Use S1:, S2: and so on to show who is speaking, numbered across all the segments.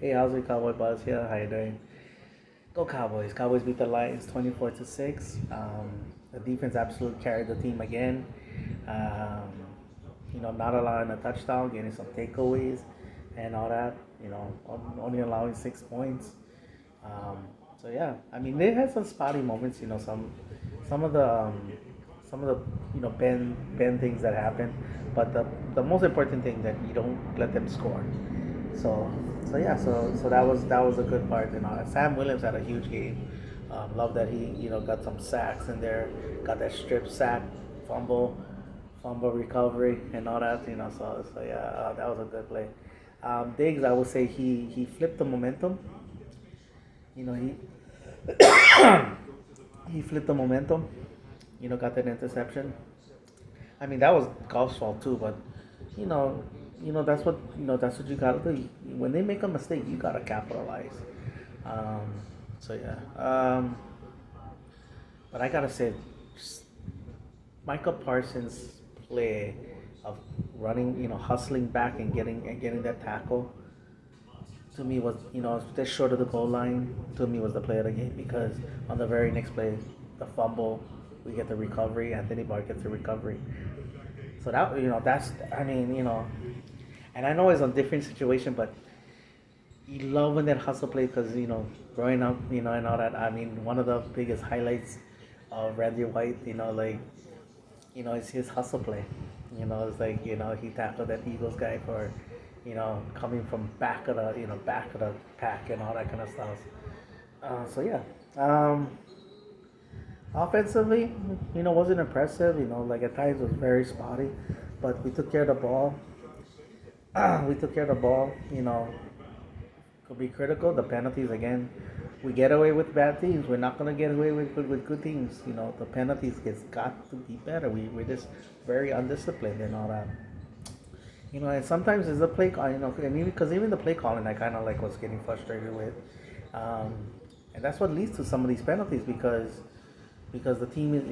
S1: Hey, how's it, Cowboy Buzz here? How you doing? Go Cowboys! Cowboys beat the Lions 24-6. The defense absolutely carried the team again. Um, not allowing a touchdown, getting some takeaways, and all that. Only allowing 6 points. Um, so yeah, I mean they had some spotty moments. Some of the some of the bend things that happen, but the most important thing that you don't let them score. So so that was a good part. Sam Williams had a huge game. Love that he got some sacks in there, got that strip sack, fumble, fumble recovery, and all that. So yeah, that was a good play. Diggs, I would say he flipped the momentum. You know he he flipped the momentum. Got that interception. I mean, that was golf's fault too, but you know, that's what you gotta do. When they make a mistake, you gotta capitalize. Um, so yeah, but I gotta say, Michael Parsons' play of running, hustling back and getting that tackle to me was, just short of the goal line. To me, was the play of the game because on the very next play, the fumble, we get the recovery. Anthony Barr gets the recovery. So that's I mean, and I know it's a different situation, but you love when that hustle play because growing up, and all that. I mean, one of the biggest highlights of Randy White, it's his hustle play. It's like he tackled that Eagles guy for, coming from back of the pack and all that kind of stuff. So yeah, offensively, wasn't impressive. Like at times was very spotty, but we took care of the ball. We took care of the ball. Could be critical. The penalties again. We get away with bad teams. We're not gonna get away with good teams. The penalties gets got to be better. We're just very undisciplined and all that. And sometimes it's the play call. And even the play calling, I kind of like was getting frustrated with, um, and that's what leads to some of these penalties because the team is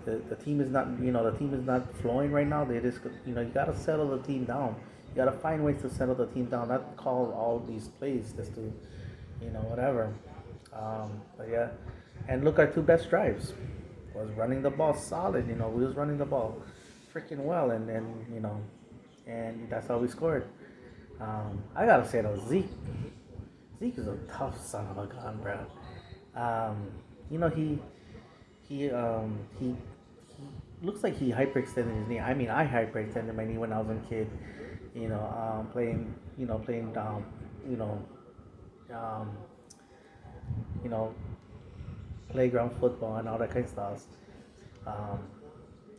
S1: the team is not the team is not flowing right now. They just you got to settle the team down. You got to find ways to settle the team down. Not call all these plays just to whatever. But yeah, and look, our two best drives was running the ball solid. We was running the ball freaking well, and that's how we scored. I gotta say though, Zeke is a tough son of a gun, bro. You know he looks like he hyperextended his knee. I mean, I hyperextended my knee when I was a kid. Playing you know, um, you know, playground football and all that kind of stuff. Um,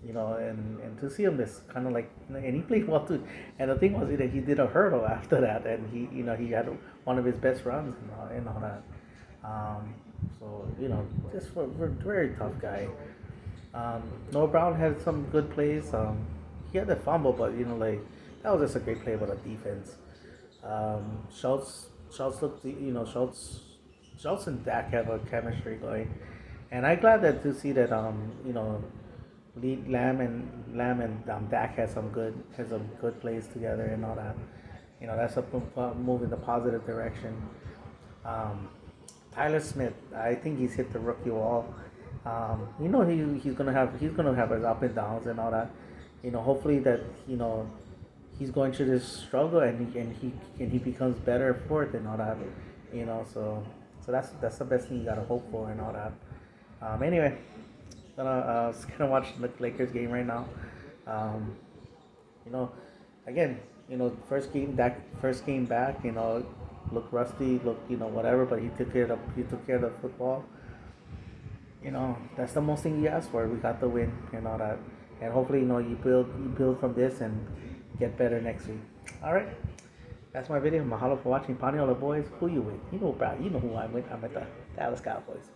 S1: and to see him is kind of like, and he played well too. And the thing was that he did a hurdle after that, and he had one of his best runs and all that. Um, so just for a very tough guy. Noah Brown had some good plays. He had the fumble, but like that was just a great play by the defense. Schultz looked, Schultz and Dak have a chemistry going, and I'm glad that to see that Lamb and Dak has some good plays together and all that. That's a move in the positive direction. Um, Tyler Smith, I think he's hit the rookie wall. He's gonna have his up and downs and all that. Hopefully that he's going through this struggle and he becomes better for it and all that. So that's the best thing you gotta hope for and all that. Anyway, gonna watch the Lakers game right now. Um, you know, again, first game back. Looked rusty, looked whatever, but he took care of the football. That's the most thing you ask for. We got the win and all that, and hopefully you build from this and get better next week. All right, that's my video. Mahalo for watching. Pani all the boys. Who you with? Bro. You know who I'm with. I'm at the Dallas Cowboys.